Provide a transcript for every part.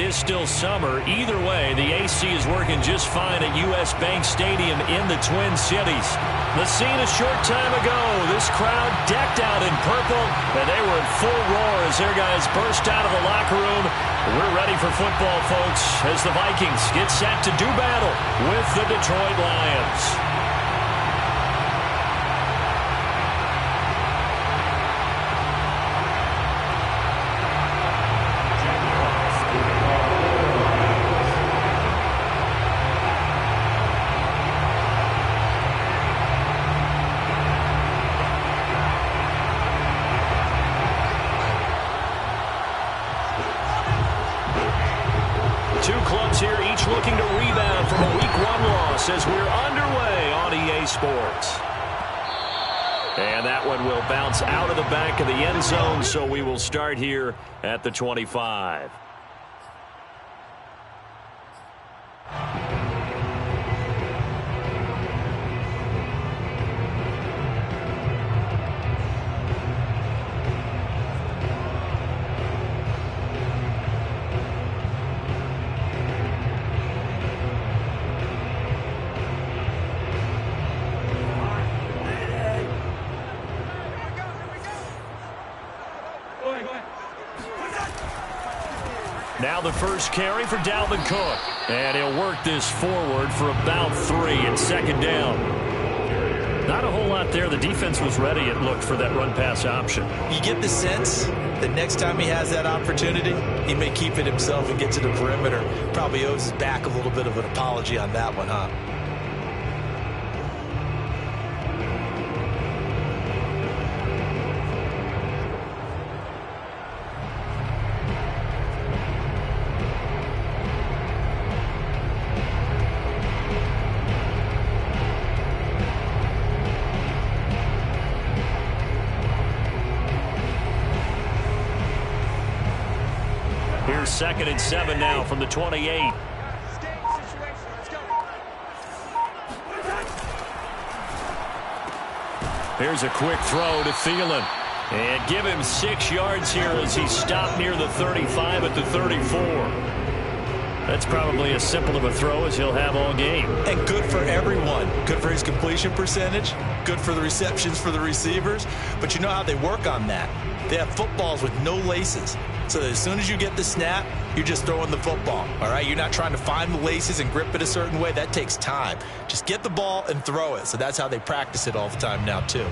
is still summer. Either way, the AC is working just fine at U.S. Bank Stadium in the Twin Cities. The scene a short time ago, this crowd decked out in purple, and they were in full roar as their guys burst out of the locker room. We're ready for football, folks, as the Vikings get set to do battle with the Detroit Lions. Two clubs here, each looking to rebound from a Week 1 loss as we're underway on EA Sports. And that one will bounce out of the back of the end zone, so we will start here at the 25. Now the first carry for Dalvin Cook. And he'll work this forward for about 3 and second down. Not a whole lot there. The defense was ready, it looked, for that run-pass option. You get the sense that next time he has that opportunity, he may keep it himself and get to the perimeter. Probably owes his back a little bit of an apology on that one, huh? Here's 2nd and 7 now from the 28. Here's a quick throw to Thielen. And give him 6 yards here as he stopped near the 35 at the 34. That's probably as simple of a throw as he'll have all game. And good for everyone. Good for his completion percentage. Good for the receptions for the receivers. But you know how they work on that. They have footballs with no laces. So that as soon as you get the snap, you're just throwing the football. All right? You're not trying to find the laces and grip it a certain way. That takes time. Just get the ball and throw it. So that's how they practice it all the time now, too.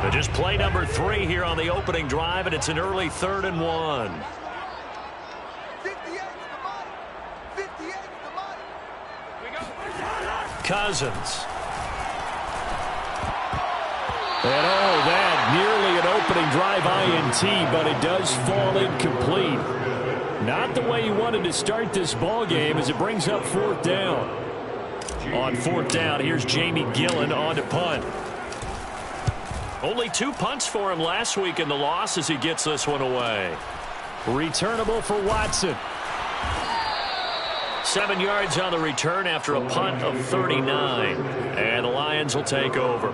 But just play number 3 here on the opening drive, and it's an early 3rd and 1. Cousins. And that nearly an opening drive INT, but it does fall incomplete. Not the way you wanted to start this ball game as it brings up 4th down. On 4th down, here's Jamie Gillen on to punt. Only 2 punts for him last week in the loss as he gets this one away. Returnable for Watson. 7 yards on the return after a punt of 39. And the Lions will take over.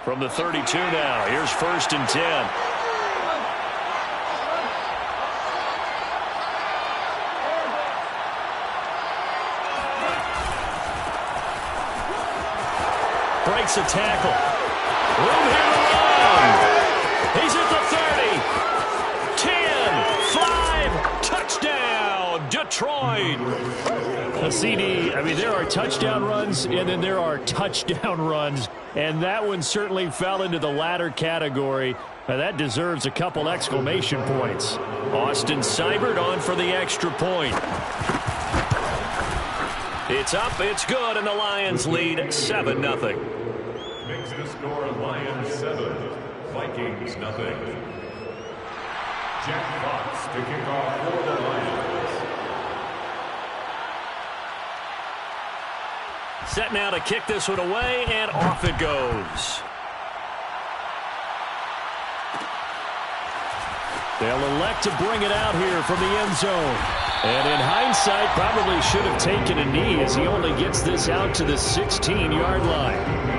From the 32 now, here's 1st and 10. Breaks a tackle. Room here to run. He's at the 30. 10, 5, touchdown, Detroit. A CD, I mean, there are touchdown runs, and then there are touchdown runs. And that one certainly fell into the latter category. Now that deserves a couple exclamation points. Austin Seibert on for the extra point. It's up, it's good, and the Lions lead 7-0. Makes the score Lions 7, Vikings nothing. Jack Fox to kick off for the Lions. Set now to kick this one away, and off it goes. They'll elect to bring it out here from the end zone. And in hindsight, probably should have taken a knee as he only gets this out to the 16-yard line.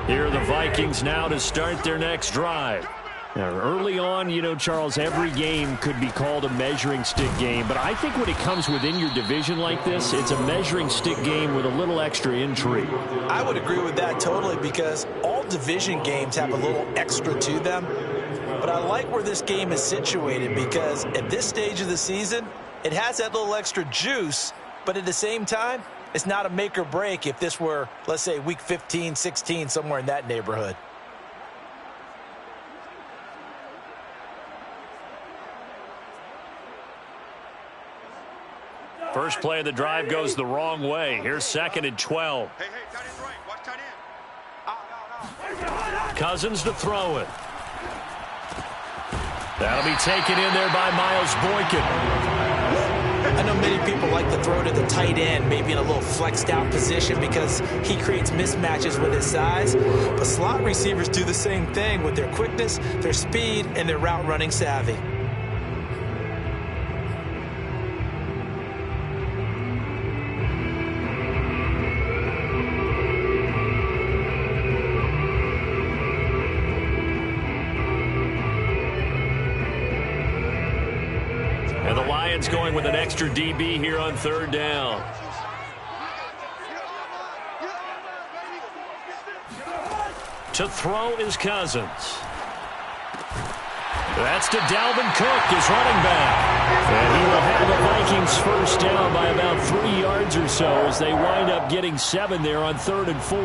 Here are the Vikings now to start their next drive. Now, early on, you know, Charles, every game could be called a measuring stick game. But I think when it comes within your division like this, it's a measuring stick game with a little extra intrigue. I would agree with that totally because all division games have a little extra to them. But I like where this game is situated because at this stage of the season, it has that little extra juice. But at the same time, it's not a make or break if this were, let's say, week 15, 16, somewhere in that neighborhood. First play of the drive goes the wrong way. Here's 2nd and 12. Hey, tight end right. Watch tight end. Cousins to throw it. That'll be taken in there by Miles Boykin. I know many people like to throw to the tight end, maybe in a little flexed out position because he creates mismatches with his size. But slot receivers do the same thing with their quickness, their speed, and their route running savvy. And the Lions going with an extra DB here on 3rd down. To throw is Cousins. That's to Dalvin Cook, his running back. And he will have the Vikings first down by about 3 yards or so as they wind up getting 7 there on 3rd and 4.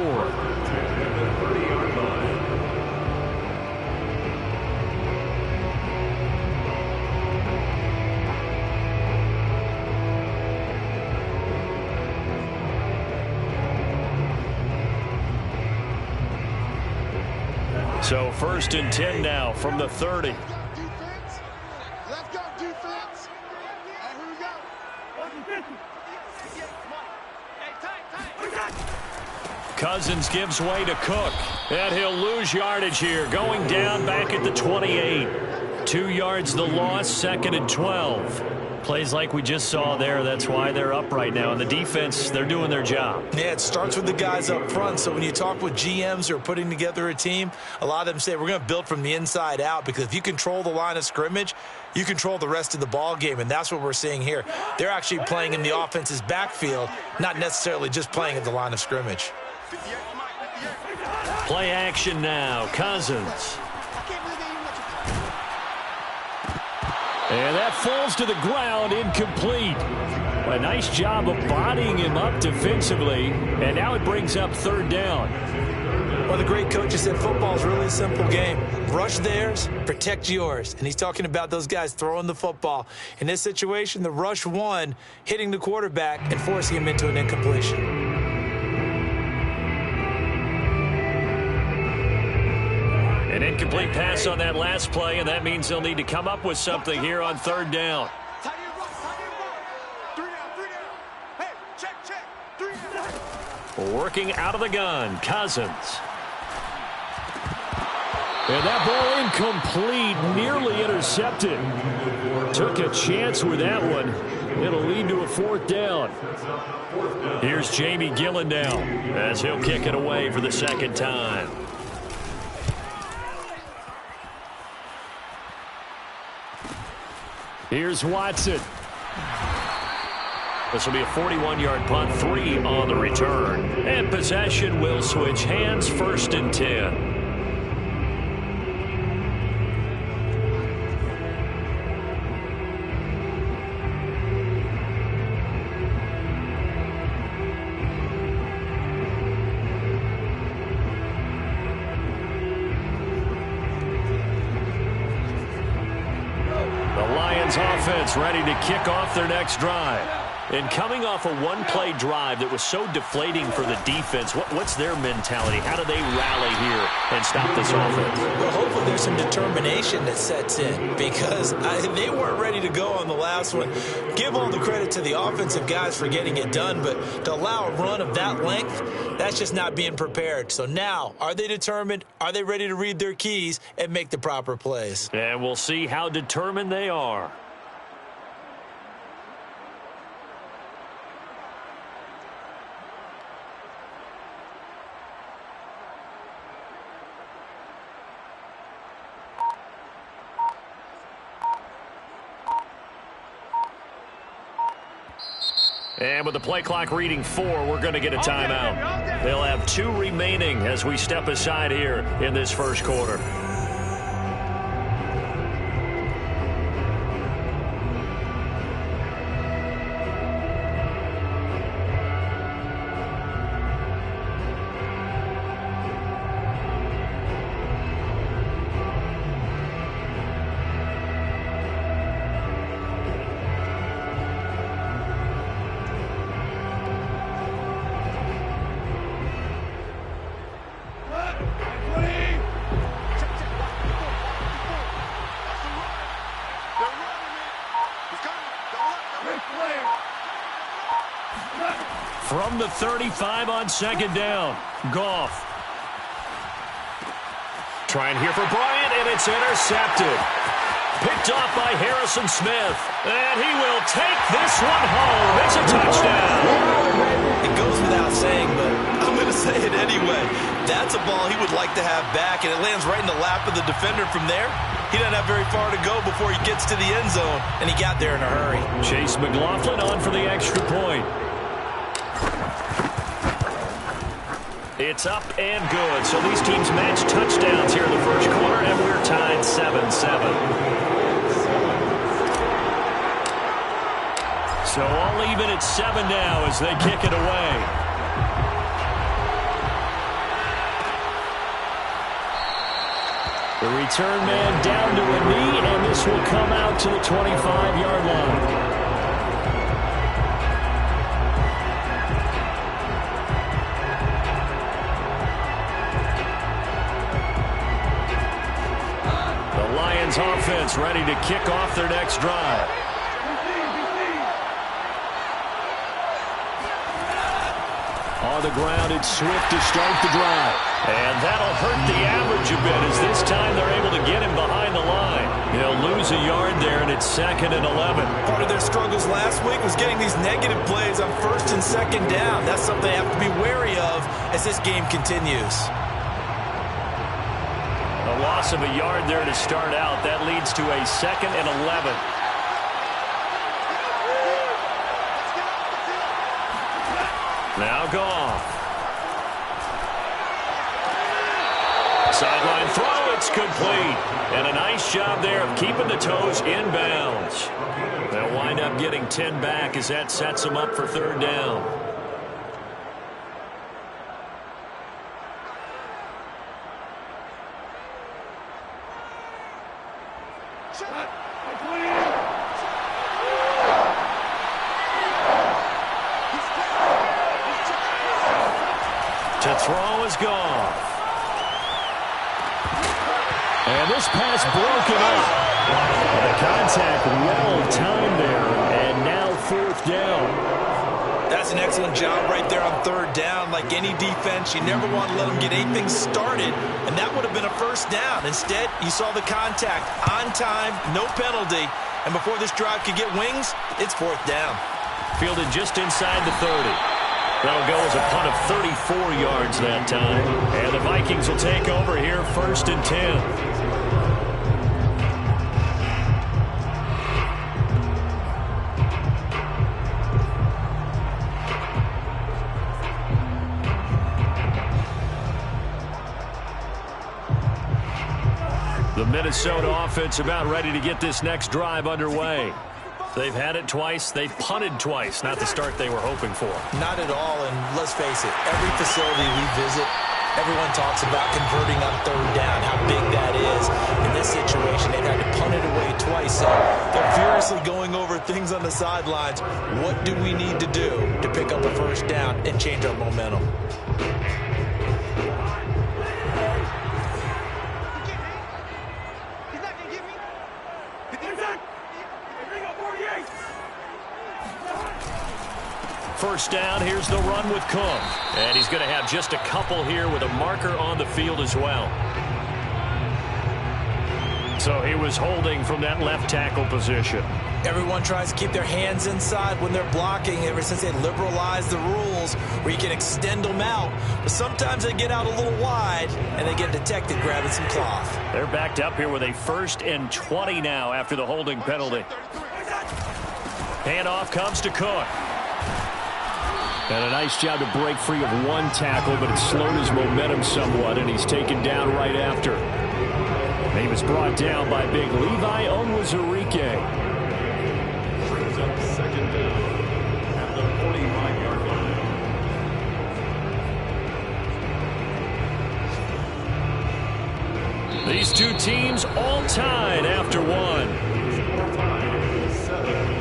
So 1st and 10 now from the 30. Let's go, defense. And here we go. Cousins gives way to Cook. And he'll lose yardage here. Going down back at the 28. 2 yards the loss, 2nd and 12. Plays like we just saw there. That's why they're up right now. And the defense, they're doing their job. Yeah, it starts with the guys up front. So when you talk with GMs who are putting together a team, a lot of them say we're going to build from the inside out because if you control the line of scrimmage, you control the rest of the ball game. And that's what we're seeing here. They're actually playing in the offense's backfield, not necessarily just playing at the line of scrimmage. Play action now. Cousins. And that falls to the ground, incomplete. A nice job of bodying him up defensively. And now it brings up 3rd down. Well, the great coach has said football is really a simple game. Rush theirs, protect yours. And he's talking about those guys throwing the football. In this situation, the rush won, hitting the quarterback and forcing him into an incompletion. An incomplete pass on that last play, and that means they'll need to come up with something here on 3rd down. Working out of the gun, Cousins. And that ball incomplete, nearly intercepted. Took a chance with that one. It'll lead to a 4th down. Here's Jamie Gillendow as he'll kick it away for the 2nd time. Here's Watson. This will be a 41-yard punt, 3 on the return. And possession will switch hands, 1st and 10. Offense ready to kick off their next drive. And coming off a one-play drive that was so deflating for the defense, what's their mentality? How do they rally here and stop this offense? Well, hopefully there's some determination that sets in because they weren't ready to go on the last one. Give all the credit to the offensive guys for getting it done, but to allow a run of that length, that's just not being prepared. So now, are they determined? Are they ready to read their keys and make the proper plays? And we'll see how determined they are. And with the play clock reading 4, we're going to get a timeout. They'll have 2 remaining as we step aside here in this first quarter. From the 35 on second down, Goff. Trying here for Bryant, and it's intercepted. Picked off by Harrison Smith. And he will take this one home. It's a touchdown. It goes without saying, but I'm going to say it anyway. That's a ball he would like to have back, and it lands right in the lap of the defender from there. He doesn't have very far to go before he gets to the end zone, and he got there in a hurry. Chase McLaughlin on for the extra point. It's up and good. So these teams match touchdowns here in the first quarter, and we're tied 7-7. So all even at 7 now as they kick it away. The return man down to a knee, and this will come out to the 25-yard line. Offense ready to kick off their next drive. On the ground, it's Swift to start the drive. And that'll hurt the average a bit as this time they're able to get him behind the line. They'll lose a yard there, and it's 2nd and 11. Part of their struggles last week was getting these negative plays on 1st and 2nd down. That's something they have to be wary of as this game continues. A loss of a yard there to start out. That leads to a 2nd and 11. Now Goff. Sideline throw, it's complete. And a nice job there of keeping the toes inbounds. They'll wind up getting 10 back as that sets them up for 3rd down. To throw is Goff. And this pass broken up. The contact well timed there, and now 4th down. That's an excellent job right there on 3rd down. Like any defense, you never want to let them get anything started, and that would have been a 1st down. Instead, you saw the contact on time, no penalty, and before this drive could get wings, it's 4th down. Fielded just inside the 30. That'll go as a punt of 34 yards that time. And the Vikings will take over here 1st and 10. The Minnesota offense about ready to get this next drive underway. They've had it twice. They've punted twice. Not the start they were hoping for. Not at all, and let's face it, every facility we visit, everyone talks about converting on 3rd down, how big that is. In this situation, they've had to punt it away twice, so they're furious constantly going over things on the sidelines. What do we need to do to pick up a first down and change our momentum? First down, here's the run with Cook. And he's going to have just a couple here with a marker on the field as well. So he was holding from that left tackle position. Everyone tries to keep their hands inside when they're blocking ever since they liberalized the rules where you can extend them out. But sometimes they get out a little wide and they get detected grabbing some cloth. They're backed up here with a 1st and 20 now after the holding penalty. Handoff comes to Cook. And a nice job to break free of one tackle, but it slowed his momentum somewhat, and he's taken down right after. He was brought down by big Levi Onwuzurike. Brings up 2nd down at the 45-yard line. These two teams all tied after one. Score tied 7-7.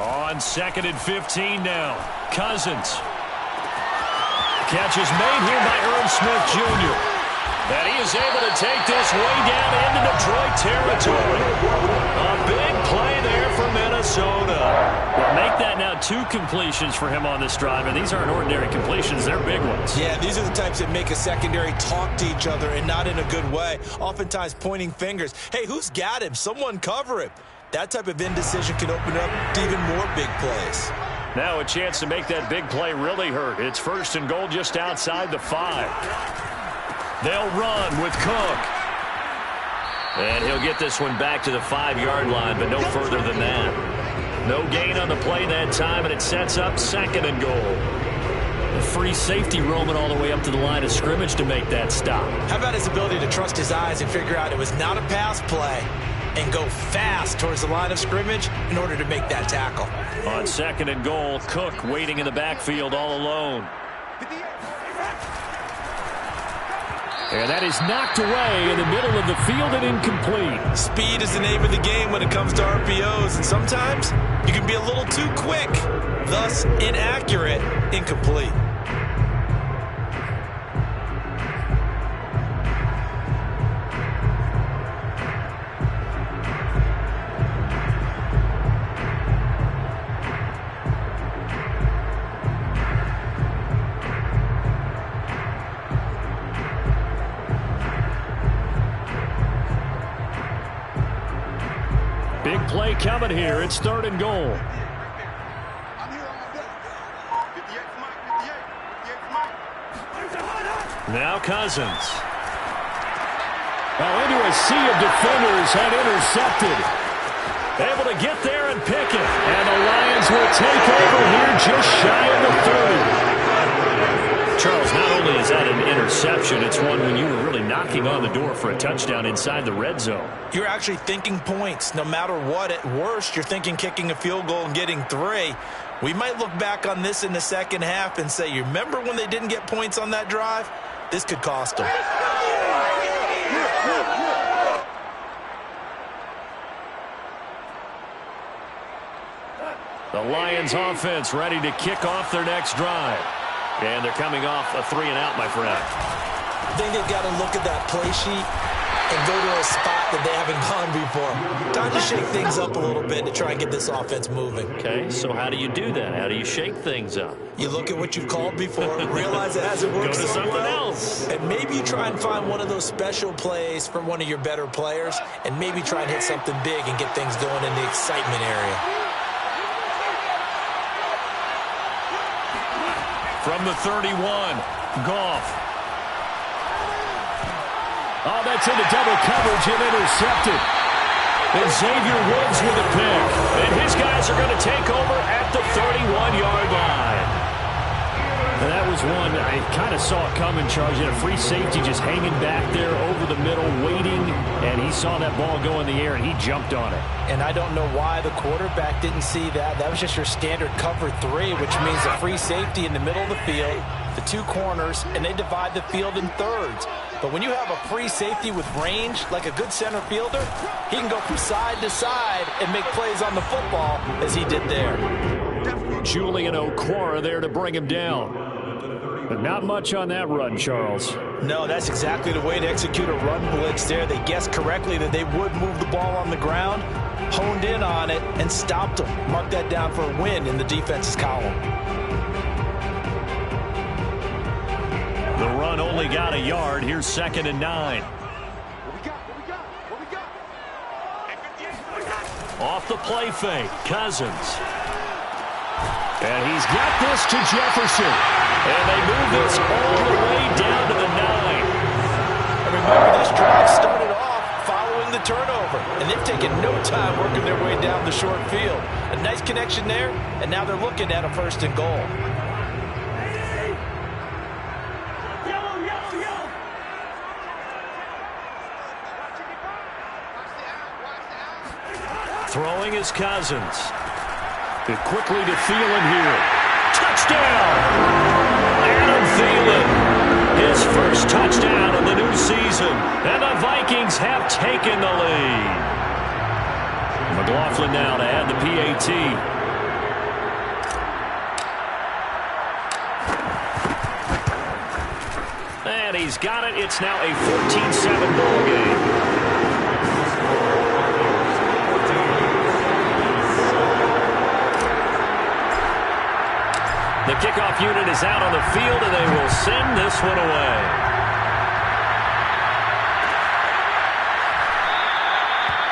On 2nd and 15 now. Cousins. Catch is made here by Irv Smith Jr. And he is able to take this way down into Detroit territory. A big play there for Minnesota. Well, make that now 2 completions for him on this drive, and these aren't ordinary completions. They're big ones. Yeah, these are the types that make a secondary talk to each other and not in a good way. Oftentimes pointing fingers. Hey, who's got him? Someone cover him. That type of indecision can open up to even more big plays. Now a chance to make that big play really hurt. It's 1st and goal just outside the 5. They'll run with Cook. And he'll get this one back to the 5-yard line, but no further than that. No gain on the play that time, and it sets up 2nd and goal. A free safety roaming all the way up to the line of scrimmage to make that stop. How about his ability to trust his eyes and figure out it was not a pass play and go fast towards the line of scrimmage in order to make that tackle. On 2nd and goal, Cook waiting in the backfield all alone. And that is knocked away in the middle of the field and incomplete. Speed is the name of the game when it comes to RPOs, and sometimes you can be a little too quick, thus inaccurate, incomplete. Big play coming here. It's 3rd and goal. Now Cousins. Well, into a sea of defenders and intercepted. Able to get there and pick it. And the Lions will take over here just shy of the 30. Charles, not only is that an interception, it's one when you were really knocking on the door for a touchdown inside the red zone. You're actually thinking points no matter what. At worst, you're thinking kicking a field goal and getting 3. We might look back on this in the second half and say, you remember when they didn't get points on that drive? This could cost them. The Lions offense ready to kick off their next drive. And they're coming off a 3-and-out, my friend. I think they've got to look at that play sheet and go to a spot that they haven't gone before. Time to shake things up a little bit to try and get this offense moving. Okay, so how do you do that? How do you shake things up? You look at what you've called before, realize it hasn't worked Go to so something well, else. and maybe you try and find one of those special plays from one of your better players, and maybe try and hit something big and get things going in the excitement area. From the 31, Goff. Oh, that's into double coverage and intercepted. And Xavier Woods with a pick. And his guys are going to take over at the 31-yard line. And that was one I kind of saw it coming, Charles. You had a free safety just hanging back there over the middle, waiting, and he saw that ball go in the air, and he jumped on it. And I don't know why the quarterback didn't see that. That was just your standard cover 3, which means a free safety in the middle of the field, the 2 corners, and they divide the field in thirds. But when you have a free safety with range, like a good center fielder, he can go from side to side and make plays on the football as he did there. Julian Okwara there to bring him down. But not much on that run, Charles. No, that's exactly the way to execute a run blitz there. They guessed correctly that they would move the ball on the ground, honed in on it, and stopped them. Mark that down for a win in the defense's column. The run only got a yard. Here's 2nd and 9. Off the play fake, Cousins. And he's got this to Jefferson. And they move this all the way down to the 9. And remember, this drive started off following the turnover. And they've taken no time working their way down the short field. A nice connection there, and now they're looking at a 1st and goal. Throwing is Cousins. It quickly to Thielen here. Touchdown! Adam Thielen. His first touchdown of the new season. And the Vikings have taken the lead. McLaughlin now to add the PAT. And he's got it. It's now a 14-7 ball game. The kickoff unit is out on the field, and they will send this one away.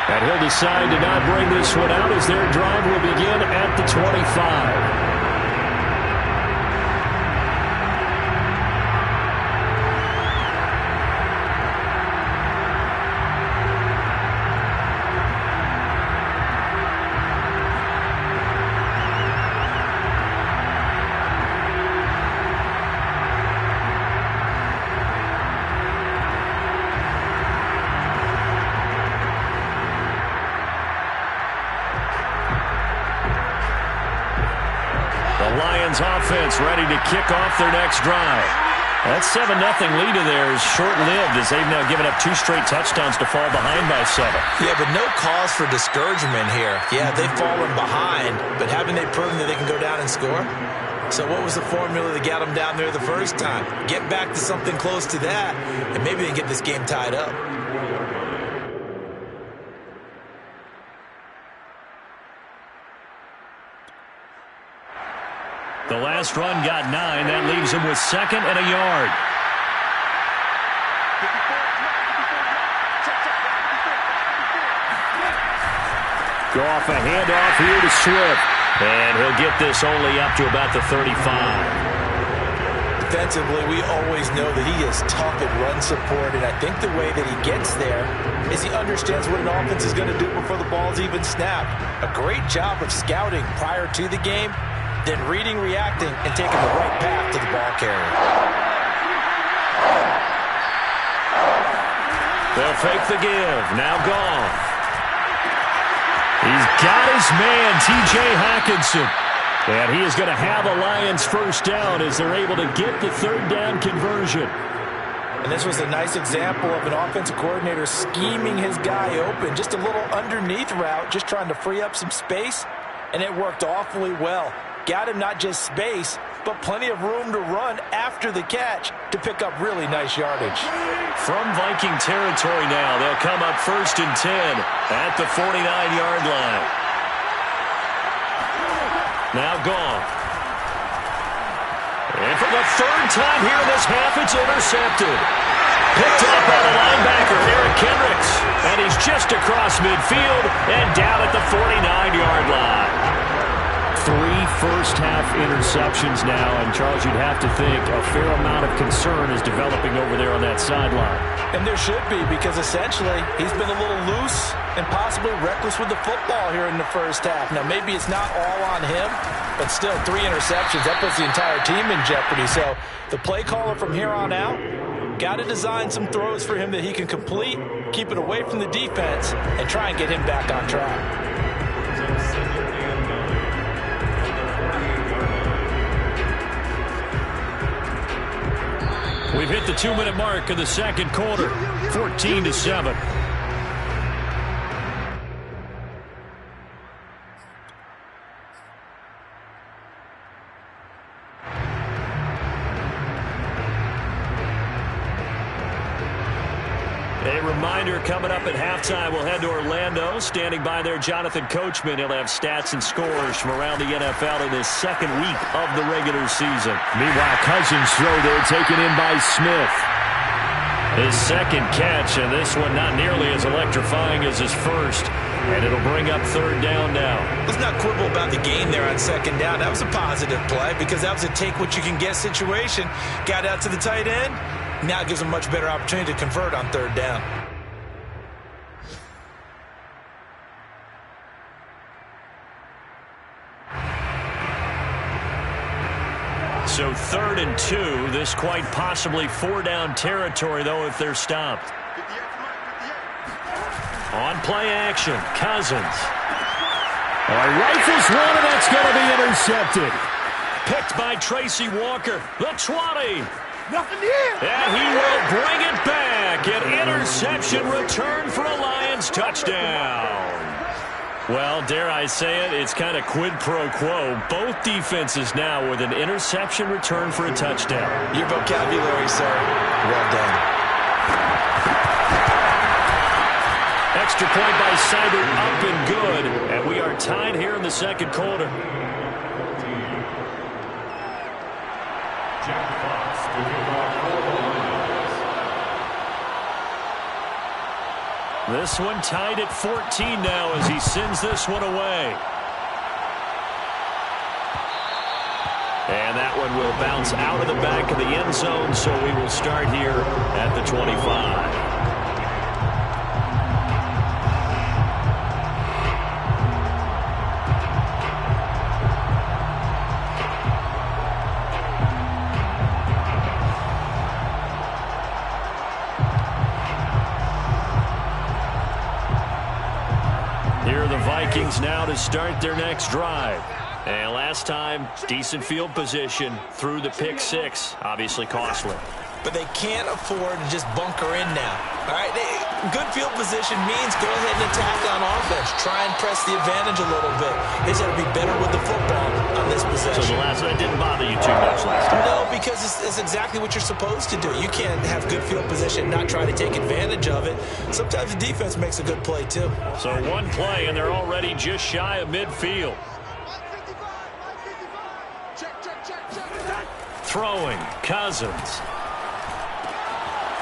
And he'll decide to not bring this one out as their drive will begin at the 25. Offense ready to kick off their next drive. That 7-0 lead of theirs short-lived as they've now given up 2 straight touchdowns to fall behind by 7. Yeah, but no cause for discouragement here. Yeah, they've fallen behind, but haven't they proven that they can go down and score? So what was the formula that got them down there the first time? Get back to something close to that, and maybe they can get this game tied up. The last run got 9. That leaves him with 2nd and a yard. Go off a handoff here to Swift. And he'll get this only up to about the 35. Defensively, we always know that he is tough at run support, and I think the way that he gets there is he understands what an offense is going to do before the ball's even snapped. A great job of scouting prior to the game, then reading, reacting, and taking the right path to the ball carrier. They'll fake the give. Now Goff. He's got his man, T.J. Hockenson. And he is going to have a Lions first down as they're able to get the 3rd down conversion. And this was a nice example of an offensive coordinator scheming his guy open. Just a little underneath route, just trying to free up some space. And it worked awfully well. Got him not just space, but plenty of room to run after the catch to pick up really nice yardage. From Viking territory now, they'll come up 1st and 10 at the 49-yard line. Now Goff. And for the 3rd time here in this half, it's intercepted. Picked up by the linebacker, Eric Kendricks. And he's just across midfield and down at the 49-yard line. 3 first-half interceptions now, and Charles, you'd have to think a fair amount of concern is developing over there on that sideline. And there should be, because essentially he's been a little loose and possibly reckless with the football here in the first half. Now, maybe it's not all on him, but still 3 interceptions. That puts the entire team in jeopardy. So the play caller from here on out got to design some throws for him that he can complete, keep it away from the defense, and try and get him back on track. We've hit the 2-minute mark of the second quarter, 14-7. A reminder, coming up at halftime, we'll head to Orlando. Standing by there, Jonathan Coachman. He'll have stats and scores from around the NFL in this second week of the regular season. Meanwhile, Cousins throw there, taken in by Smith. His second catch, and this one not nearly as electrifying as his first. And it'll bring up third down now. Let's not quibble about the gain there on second down. That was a positive play because that was a take-what-you-can-get situation. Got out to the tight end. Now it gives them a much better opportunity to convert on third down. So 3rd and 2. This quite possibly 4-down territory, though, if they're stopped. On play action, Cousins. Rifles one, and that's going to be intercepted. Picked by Tracy Walker. The 20. Nothing here. And he will bring it back. An interception return for a Lions touchdown. Well, dare I say it, it's kind of quid pro quo. Both defenses now with an interception return for a touchdown. Your vocabulary, sir. Well done. Extra point by Seibert, up and good. And we are tied here in the second quarter. Jack Fox to kick off for the Lions. This one tied at 14 now as he sends this one away. And that one will bounce out of the back of the end zone, so we will start here at the 25. Here are the Vikings now to start their next drive. And last time, decent field position through the pick six. Obviously costly. But they can't afford to just bunker in now. All right, good field position means go ahead and attack on offense. Try and press the advantage a little bit. They just have to be better with the football on this possession. So the last one didn't bother you too much last time? No, because it's exactly what you're supposed to do. You can't have good field position and not try to take advantage of it. Sometimes the defense makes a good play, too. So one play, and they're already just shy of midfield. Throwing, Cousins.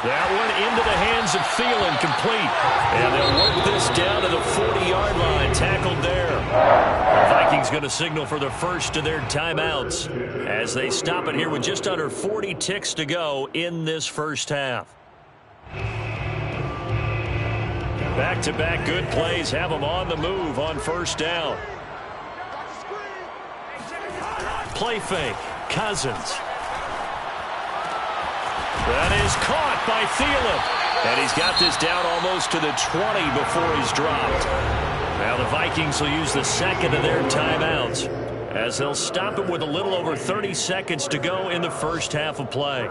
That one into the hands of Thielen, complete. And they'll work this down to the 40-yard line, tackled there. The Vikings going to signal for the first of their timeouts as they stop it here with just under 40 ticks to go in this first half. Back-to-back good plays have them on the move on first down. Play fake, Cousins. That is caught by Thielen. And he's got this down almost to the 20 before he's dropped. Now the Vikings will use the second of their timeouts as they'll stop it with a little over 30 seconds to go in the first half of play.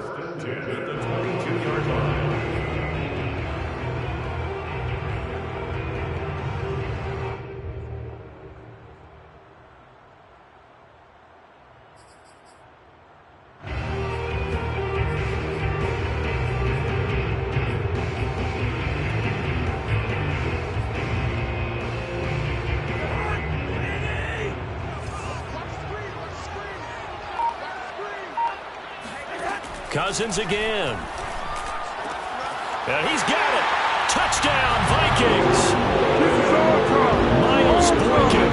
Cousins again. And he's got it. Touchdown, Vikings. Miles Boykin.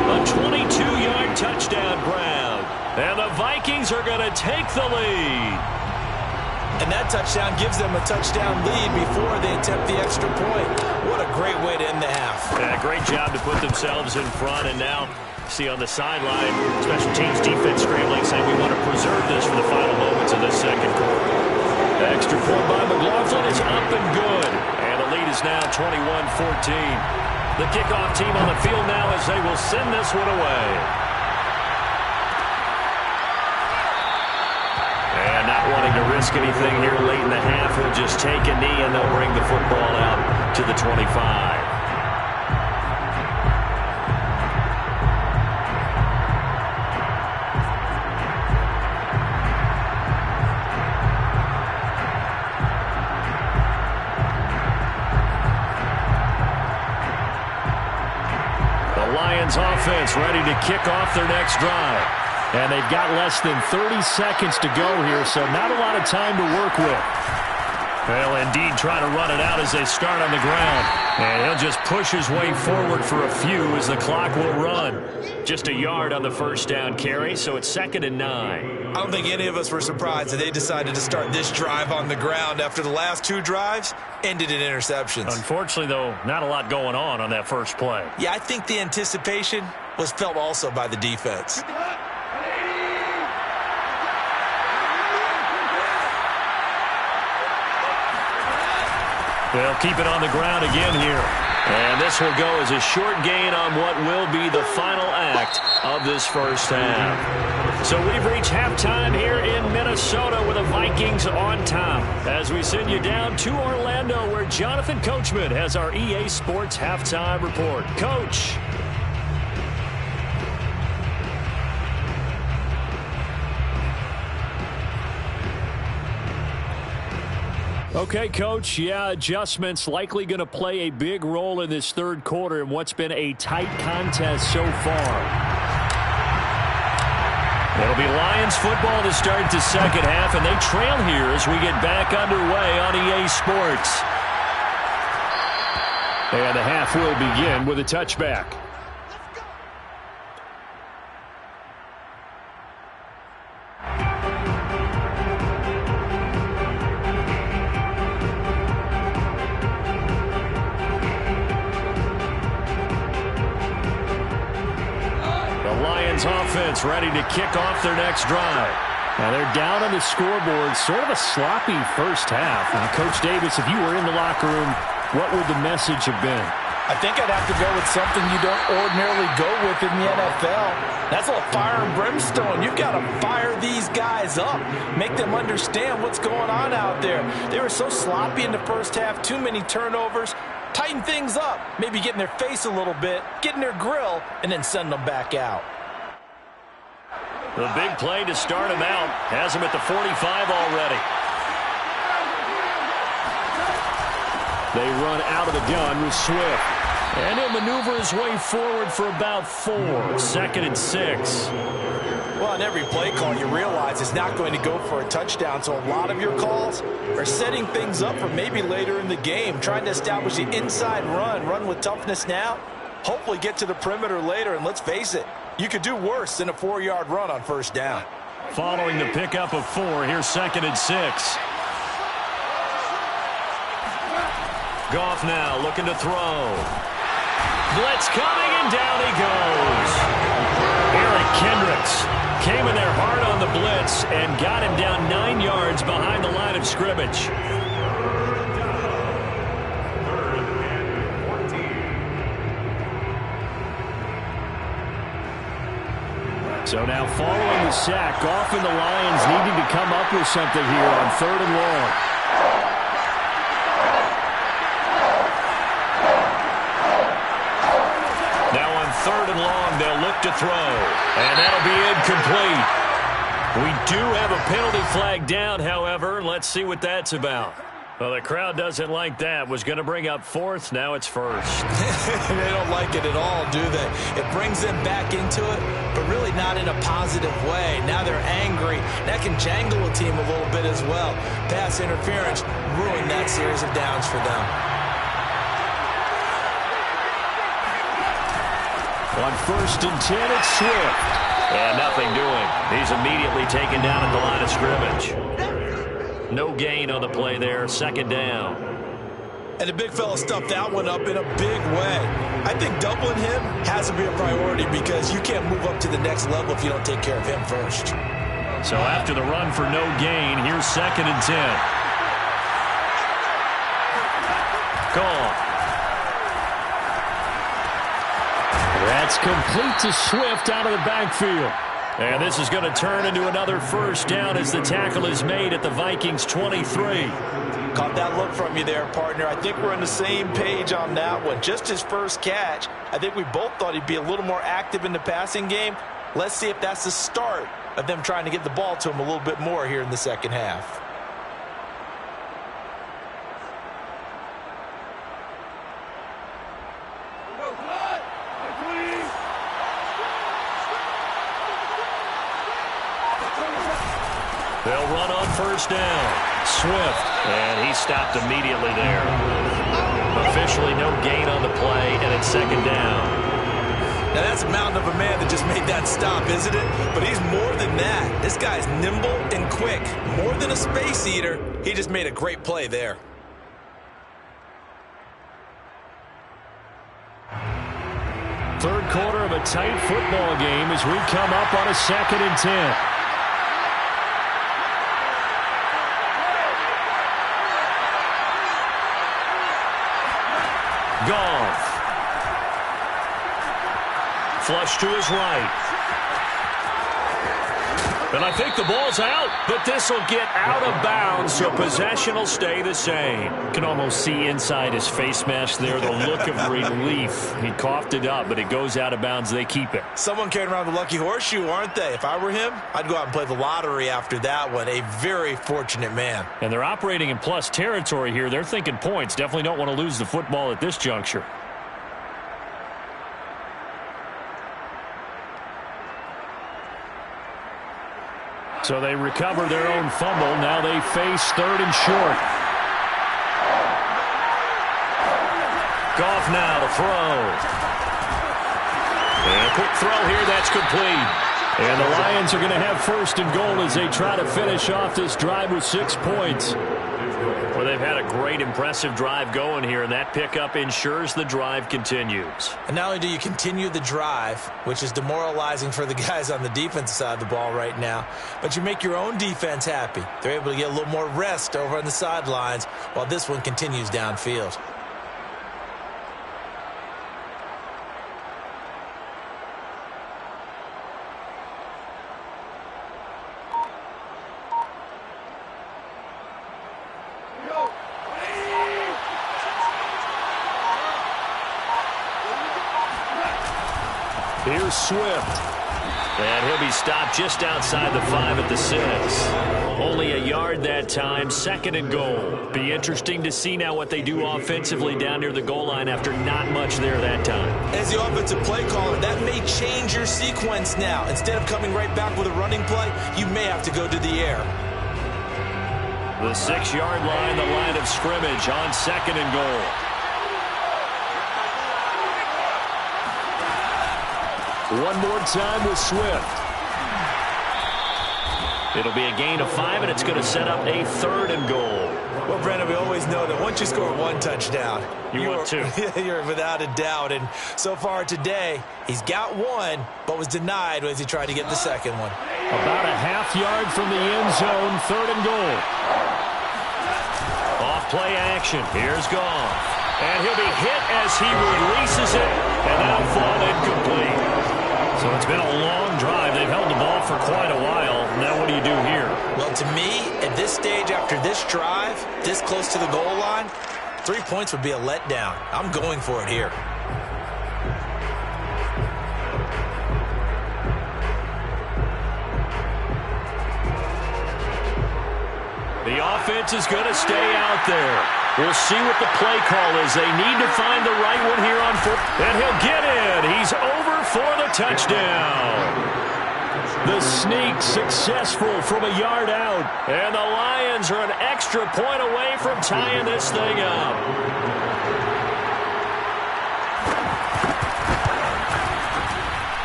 A 22-yard touchdown grab. And the Vikings are going to take the lead. And that touchdown gives them a touchdown lead before they attempt the extra point. What a great way to end the half. Yeah, great job to put themselves in front. And now, see on the sideline, special teams defense scrambling, saying we want to preserve this for the final moments of this second quarter. The extra point by McLaughlin is up and good. And the lead is now 21-14. The kickoff team on the field now as they will send this one away. And not wanting to risk anything here late in the half, he'll just take a knee and they'll bring the football out to the 25. Offense ready to kick off their next drive. And they've got less than 30 seconds to go here, so not a lot of time to work with. They'll indeed try to run it out as they start on the ground. And he'll just push his way forward for a few as the clock will run. Just a yard on the first down carry, so it's 2nd and 9. I don't think any of us were surprised that they decided to start this drive on the ground after the last 2 drives ended in interceptions. Unfortunately, though, not a lot going on that first play. Yeah, I think the anticipation was felt also by the defense. They'll keep it on the ground again here. And this will go as a short gain on what will be the final act of this first half. So we've reached halftime here in Minnesota with the Vikings on top. As we send you down to Orlando where Jonathan Coachman has our EA Sports halftime report. Coach. Okay, Coach, yeah, adjustments likely going to play a big role in this third quarter in what's been a tight contest so far. It'll be Lions football to start the second half, and they trail here as we get back underway on EA Sports. And the half will begin with a touchback. Offense ready to kick off their next drive. Now they're down on the scoreboard, sort of a sloppy first half. Now, Coach Davis, if you were in the locker room, what would the message have been? I think I'd have to go with something you don't ordinarily go with in the NFL. That's a fire and brimstone. You've got to fire these guys up. Make them understand what's going on out there. They were so sloppy in the first half, too many turnovers. Tighten things up. Maybe get in their face a little bit, get in their grill, and then send them back out. The big play to start him out. Has him at the 45 already. They run out of the gun with Swift. And he'll maneuver his way forward for about 4. 2nd and 6. Well, in every play call, you realize it's not going to go for a touchdown. So a lot of your calls are setting things up for maybe later in the game. Trying to establish the inside run with toughness now. Hopefully get to the perimeter later. And let's face it, you could do worse than a 4-yard run on first down. Following the pickup of 4, here's 2nd and 6. Goff now looking to throw. Blitz coming, and down he goes. Eric Kendricks came in there hard on the blitz and got him down 9 yards behind the line of scrimmage. So now following the sack, Goff and the Lions needing to come up with something here on 3rd and long. Now on 3rd and long, they'll look to throw. And that'll be incomplete. We do have a penalty flag down, however. Let's see what that's about. Well, the crowd doesn't like that. Was going to bring up 4th. Now it's 1st. They don't like it at all, do they? It brings them back into it, but really not in a positive way. Now they're angry. That can jangle a team a little bit as well. Pass interference ruined that series of downs for them. On 1st and 10, it's Swift. And nothing doing. He's immediately taken down at the line of scrimmage. No gain on the play there. 2nd down. And the big fella stuffed that one up in a big way. I think doubling him has to be a priority because you can't move up to the next level if you don't take care of him first. So after the run for no gain, here's 2nd and 10. Gone. That's complete to Swift out of the backfield. And this is going to turn into another 1st down as the tackle is made at the Vikings 23. Caught that look from you there, partner. I think we're on the same page on that one. Just his first catch, I think we both thought he'd be a little more active in the passing game. Let's see if that's the start of them trying to get the ball to him a little bit more here in the second half. They'll run on 1st down. Swift, and he stopped immediately there. Officially no gain on the play, and it's 2nd down. Now that's a mountain of a man that just made that stop, isn't it? But he's more than that. This guy's nimble and quick. More than a space eater. He just made a great play there. Third quarter of a tight football game as we come up on a 2nd and 10. Goff. Flush to his right. And I think the ball's out, but this will get out of bounds, so possession will stay the same. Can almost see inside his face mask there the look of relief. He coughed it up, but it goes out of bounds. They keep it. Someone carrying around the lucky horseshoe, aren't they? If I were him, I'd go out and play the lottery after that one. A very fortunate man. And they're operating in plus territory here. They're thinking points. Definitely don't want to lose the football at this juncture. So they recover their own fumble. Now they face 3rd and short. Goff now to throw. And a quick throw here. That's complete. And the Lions are going to have 1st and goal as they try to finish off this drive with 6 points. Well, they've had a great, impressive drive going here, and that pickup ensures the drive continues. And not only do you continue the drive, which is demoralizing for the guys on the defensive side of the ball right now, but you make your own defense happy. They're able to get a little more rest over on the sidelines while this one continues downfield. Here's Swift. And he'll be stopped just outside the 5 at the 6. Only a yard that time, 2nd and goal. Be interesting to see now what they do offensively down near the goal line after not much there that time. As the offensive play caller, that may change your sequence now. Instead of coming right back with a running play, you may have to go to the air. The 6-yard line, the line of scrimmage on 2nd and goal. One more time with Swift. It'll be a gain of 5, and it's going to set up a 3rd and goal. Well, Brandon, we always know that once you score 1 touchdown, want 2. You're without a doubt. And so far today, he's got 1, but was denied as he tried to get the 2nd one. About a half yard from the end zone, 3rd and goal. Off play action. Here's Goff. And he'll be hit as he releases it, and that'll fall incomplete. So it's been a long drive. They've held the ball for quite a while. Now what do you do here? Well, to me, at this stage after this drive, this close to the goal line, 3 points would be a letdown. I'm going for it here. The offense is going to stay out there. We'll see what the play call is. They need to find the right one here on 4th. And he'll get in. He's over for the touchdown. The sneak successful from a yard out. And the Lions are an extra point away from tying this thing up.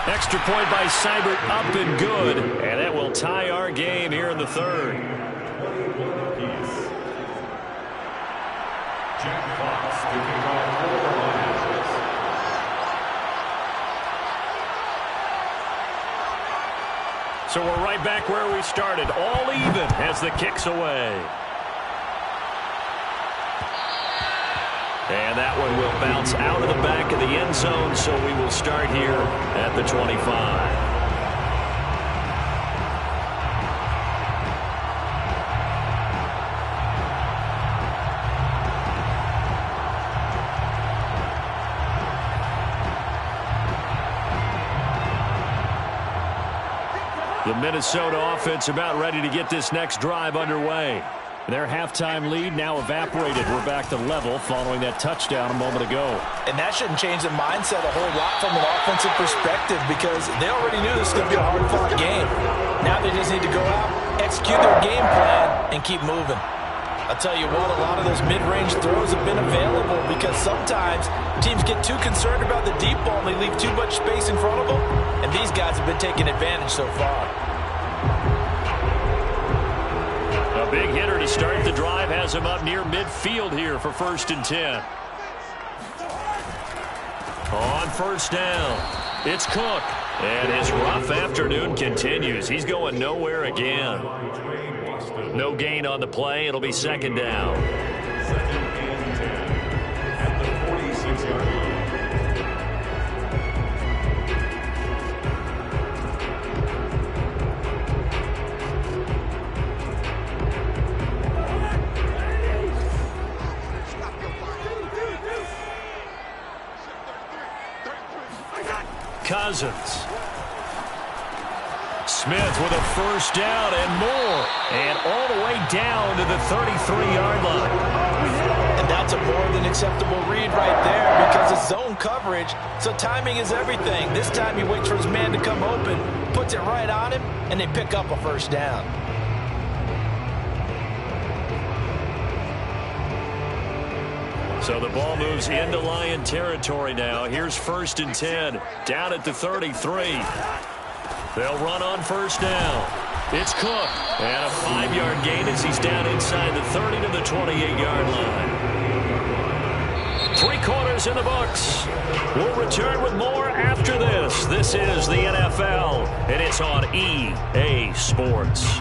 Extra point by Seibert, up and good. And that will tie our game here in the third. Jack Fox to kick off for the Lions. So we're right back where we started, all even as the kick's away. And that one will bounce out of the back of the end zone, so we will start here at the 25. The Minnesota offense about ready to get this next drive underway. Their halftime lead now evaporated. We're back to level following that touchdown a moment ago. And that shouldn't change the mindset a whole lot from an offensive perspective because they already knew this was going to be a hard-fought game. Now they just need to go out, execute their game plan, and keep moving. I'll tell you what, a lot of those mid-range throws have been available because sometimes teams get too concerned about the deep ball and they leave too much space in front of them, and these guys have been taking advantage so far. A big hitter to start the drive has him up near midfield here for 1st and 10. On first down, it's Cook. And his rough afternoon continues. He's going nowhere again. No gain on the play. It'll be 2nd down. 2nd and 10 at the 46-yard line. Cousins. Smith with a 1st down and more. And all the way down to the 33-yard line. And that's a more than acceptable read right there because it's zone coverage, so timing is everything. This time he waits for his man to come open, puts it right on him, and they pick up a 1st down. So the ball moves into Lion territory now. Here's 1st and 10, down at the 33. They'll run on 1st down. It's Cook, and a 5-yard gain as he's down inside the 30 to the 28-yard line. 3 quarters in the books. We'll return with more after this. This is the NFL, and it's on EA Sports.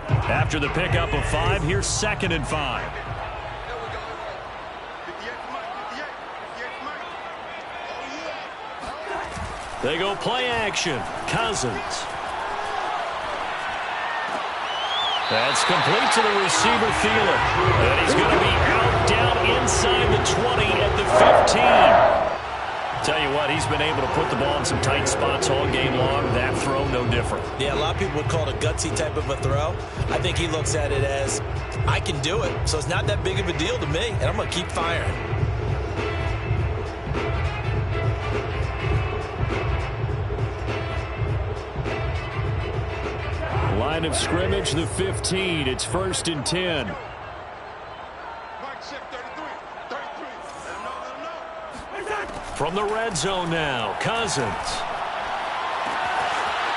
After the pickup of 5, here's 2nd and 5. They go play action. Cousins. That's complete to the receiver, Thielen. And he's going to be out down inside the 20 at the 15. Tell you what, he's been able to put the ball in some tight spots all game long. That throw, no different. Yeah, a lot of people would call it a gutsy type of a throw. I think he looks at it as, I can do it, so it's not that big of a deal to me, and I'm going to keep firing. Line of scrimmage, the 15. It's 1st and 10. From the red zone now, Cousins.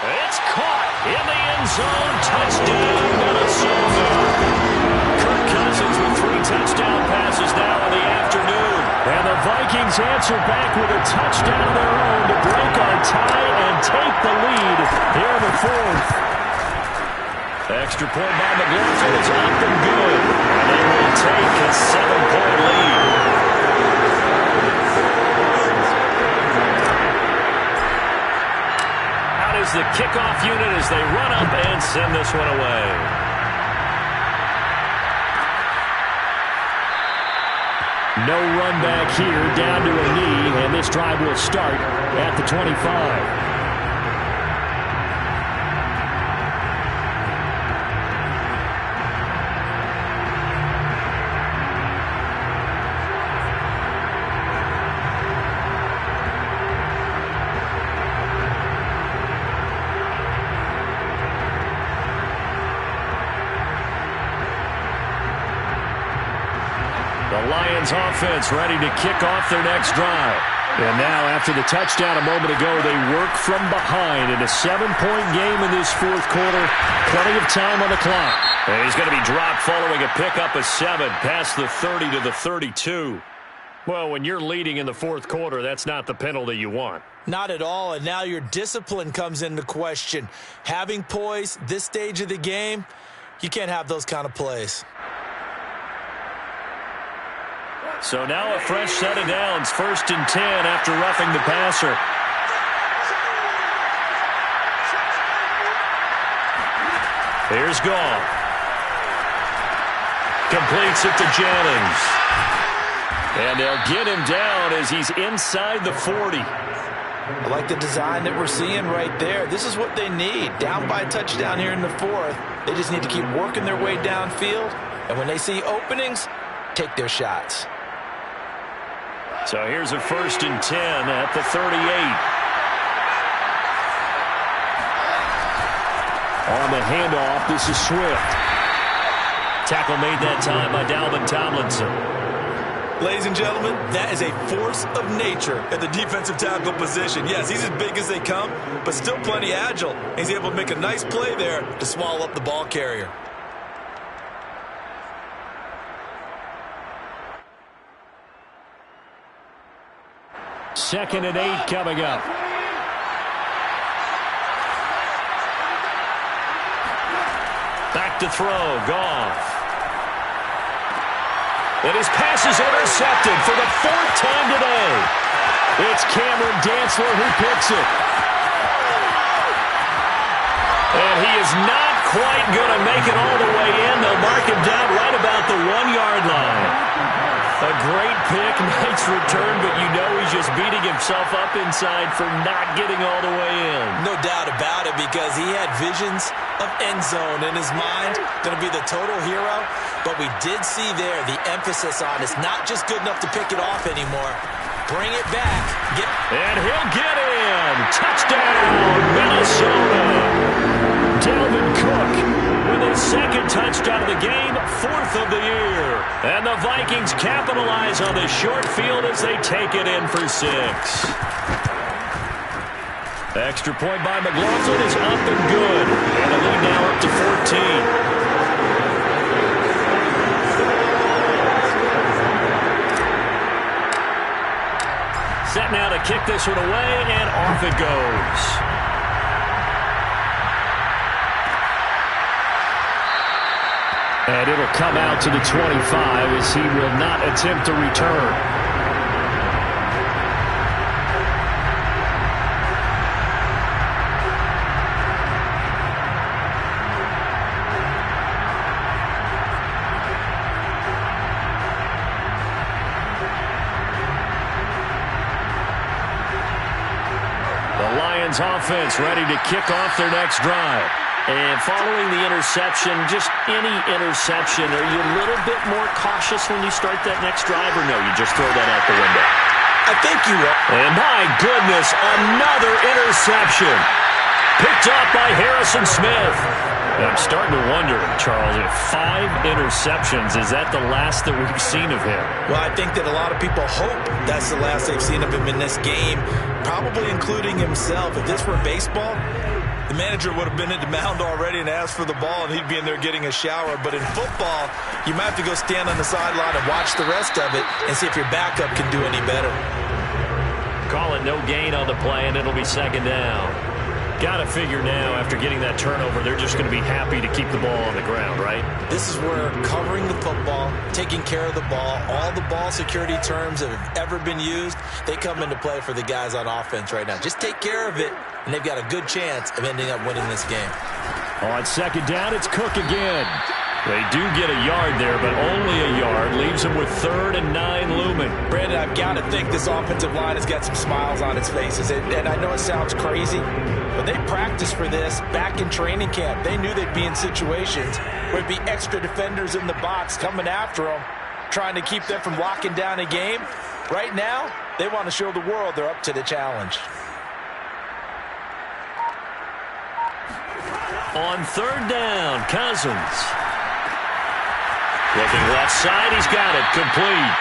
It's caught in the end zone. Touchdown, Minnesota. Kirk Cousins with 3 touchdown passes now in the afternoon. And the Vikings answer back with a touchdown of their own to break our tie and take the lead here in the 4th. Extra point by McLaughlin. It's up and good. And they will take a 7-point lead. Is the kickoff unit as they run up and send this one away. No run back here, down to a knee, and this drive will start at the 25. Lions offense ready to kick off their next drive. And now, after the touchdown a moment ago, they work from behind in a 7-point game in this fourth quarter. Plenty of time on the clock. And he's going to be dropped following a pickup of 7 past the 30 to the 32. Well, when you're leading in the fourth quarter, that's not the penalty you want. Not at all, and now your discipline comes into question. Having poise this stage of the game, you can't have those kind of plays. So now a fresh set of downs, 1st and 10 after roughing the passer. Here's Goff. Completes it to Jennings. And they'll get him down as he's inside the 40. I like the design that we're seeing right there. This is what they need. Down by a touchdown here in the 4th. They just need to keep working their way downfield. And when they see openings, take their shots. So here's a 1st and 10 at the 38. On the handoff, this is Swift. Tackle made that time by Dalvin Tomlinson. Ladies and gentlemen, that is a force of nature at the defensive tackle position. Yes, he's as big as they come, but still plenty agile. He's able to make a nice play there to swallow up the ball carrier. Second and 8 coming up. Back to throw, Goff. And his pass is intercepted for the 4th time today. It's Cameron Dantzler who picks it. And he is not quite going to make it all the way in. They'll mark him down right about the 1-yard line. A great pick, nice return, but you know he's just beating himself up inside for not getting all the way in. No doubt about it, because he had visions of end zone in his mind. Going to be the total hero. But we did see there the emphasis on it's not just good enough to pick it off anymore. Bring it back. And he'll get in. Touchdown, Minnesota. Dalvin Cook with his 2nd touchdown of the game, 4th of the year. And the Vikings capitalize on the short field as they take it in for 6. Extra point by McLaughlin is up and good. And the lead now up to 14. Set now to kick this one away, and off it goes. And it'll come out to the 25 as he will not attempt to return. Offense ready to kick off their next drive. And following the interception, just any interception, are you a little bit more cautious when you start that next drive, or no, you just throw that out the window? I think you will. And my goodness, another interception. Picked off by Harrison Smith. And I'm starting to wonder, Charles, if 5 interceptions, is that the last that we've seen of him? Well, I think that a lot of people hope that's the last they've seen of him in this game, probably including himself. If this were baseball, the manager would have been at the mound already and asked for the ball, and he'd be in there getting a shower. But in football, you might have to go stand on the sideline and watch the rest of it and see if your backup can do any better. Call it no gain on the play, and it'll be 2nd down. Got to figure now, after getting that turnover, they're just going to be happy to keep the ball on the ground, right? This is where covering the football, taking care of the ball, all the ball security terms that have ever been used, they come into play for the guys on offense right now. Just take care of it, and they've got a good chance of ending up winning this game. On 2nd down, it's Cook again. They do get a yard there, but only a yard. Leaves them with 3rd and 9 looming. Brandon, I've got to think this offensive line has got some smiles on its faces. And I know it sounds crazy, but they practiced for this back in training camp. They knew they'd be in situations where there'd be extra defenders in the box coming after them, trying to keep them from locking down a game. Right now, they want to show the world they're up to the challenge. On 3rd down, Cousins. Looking left side, he's got it. Complete.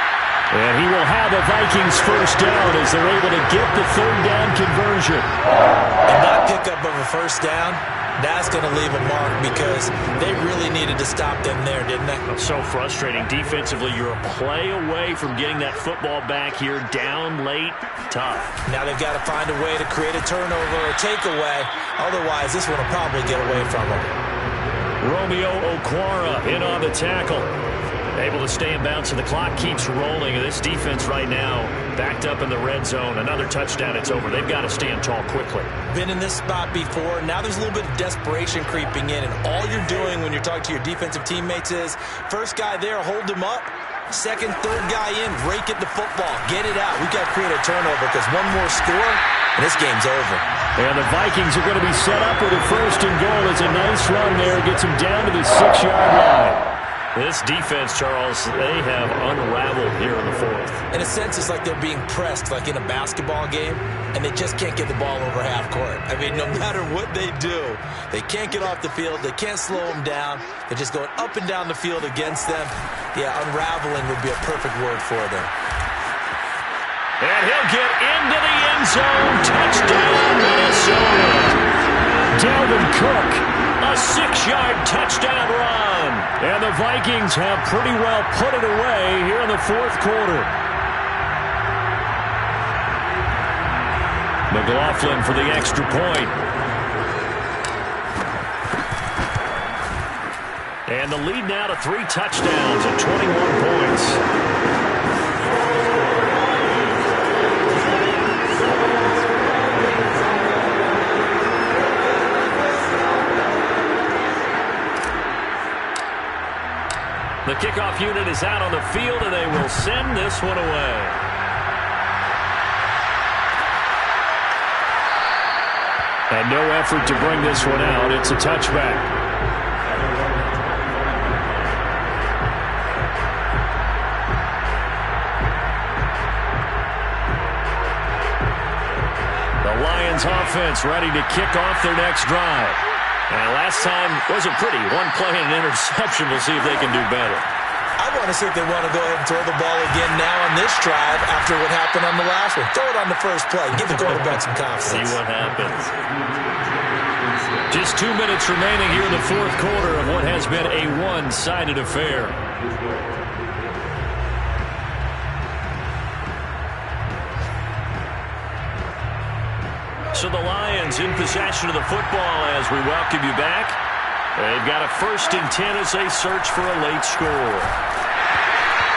And he will have a Vikings first down as they're able to get the third down conversion. And that pickup of a first down, that's going to leave a mark because they really needed to stop them there, didn't they? So frustrating. Defensively, you're a play away from getting that football back here down late. Tough. Now they've got to find a way to create a turnover or takeaway. Otherwise, this one will probably get away from them. Romeo Okwara in on the tackle. Able to stay in bounds, and the clock keeps rolling. This defense right now backed up in the red zone. Another touchdown, it's over. They've got to stand tall quickly. Been in this spot before. Now there's a little bit of desperation creeping in, and all you're doing when you're talking to your defensive teammates is first guy there, hold him up. Second, third guy in, rake at the football. Get it out. We've got to create a turnover because one more score, and this game's over. And the Vikings are going to be set up with a first and goal. It's a nice run there. Gets them down to the 6-yard line. This defense, Charles, they have unraveled here in the fourth. In a sense, it's like they're being pressed, like in a basketball game, and they just can't get the ball over half court. I mean, no matter what they do, they can't get off the field. They can't slow them down. They're just going up and down the field against them. Yeah, unraveling would be a perfect word for them. And he'll get into the end zone. Touchdown, Minnesota. Dalvin Cook, a 6-yard touchdown run. And the Vikings have pretty well put it away here in the fourth quarter. McLaughlin for the extra point. And the lead now to 3 touchdowns and 21 points. The kickoff unit is out on the field, and they will send this one away. And no effort to bring this one out. It's a touchback. The Lions offense ready to kick off their next drive. And last time wasn't pretty. One play and an interception. We'll see if they can do better. I want to see if they want to go ahead and throw the ball again now on this drive after what happened on the last one. Throw it on the first play. Give the quarterback some confidence. See what happens. Just 2 minutes remaining here in the fourth quarter of what has been a one-sided affair. So the Lions in possession of the football as we welcome you back. They've got a 1st and 10 as they search for a late score.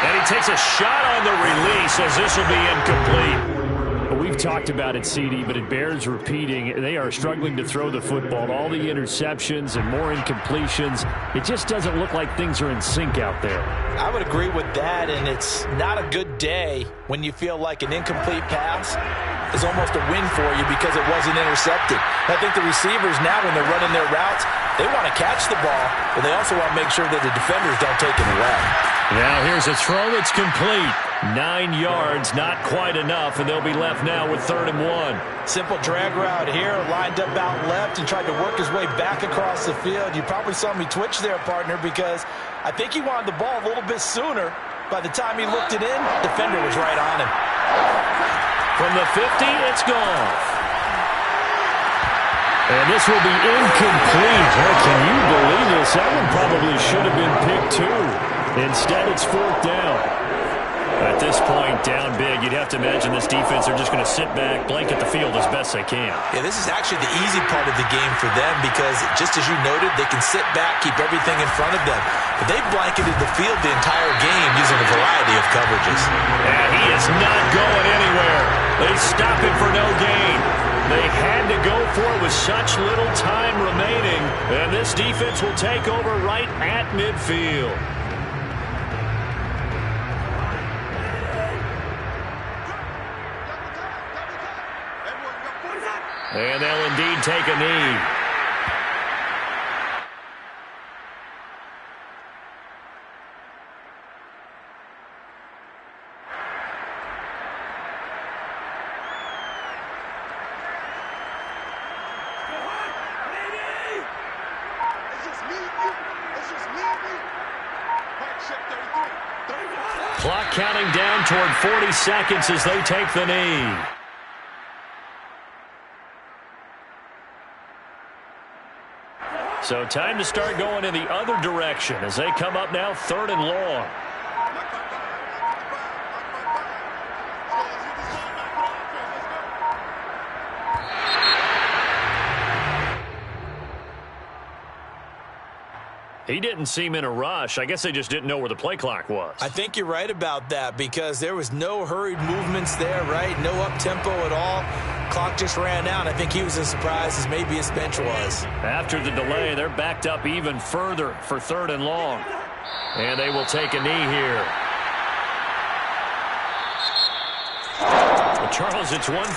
And he takes a shot on the release as this will be incomplete. We've talked about it, CD, but it bears repeating. They are struggling to throw the football. All the interceptions and more incompletions. It just doesn't look like things are in sync out there. I would agree with that, and it's not a good day when you feel like an incomplete pass is almost a win for you because it wasn't intercepted. I think the receivers now, when they're running their routes, they want to catch the ball, but they also want to make sure that the defenders don't take it away. Now here's a throw that's complete. 9 yards, not quite enough, and they'll be left now with 3rd and 1. Simple drag route here, lined up out left and tried to work his way back across the field. You probably saw me twitch there, partner, because I think he wanted the ball a little bit sooner. By the time he looked it in, the defender was right on him. From the 50, it's gone. And this will be incomplete. Oh, can you believe this? That one probably should have been picked too. Instead, it's 4th down. At this point, down big, you'd have to imagine this defense are just going to sit back, blanket the field as best they can. Yeah, this is actually the easy part of the game for them because, just as you noted, they can sit back, keep everything in front of them. But they've blanketed the field the entire game using a variety of coverages. And he is not going anywhere. They stop him for no gain. They had to go for it with such little time remaining. And this defense will take over right at midfield. And they'll indeed take a knee. Clock counting down toward 40 seconds as they take the knee. So time to start going in the other direction as they come up now 3rd and long. He didn't seem in a rush. I guess they just didn't know where the play clock was. I think you're right about that because there was no hurried movements there, right? No up-tempo at all. Clock just ran out. I think he was as surprised as maybe his bench was. After the delay, they're backed up even further for 3rd and long. And they will take a knee here. Well, Charles, it's one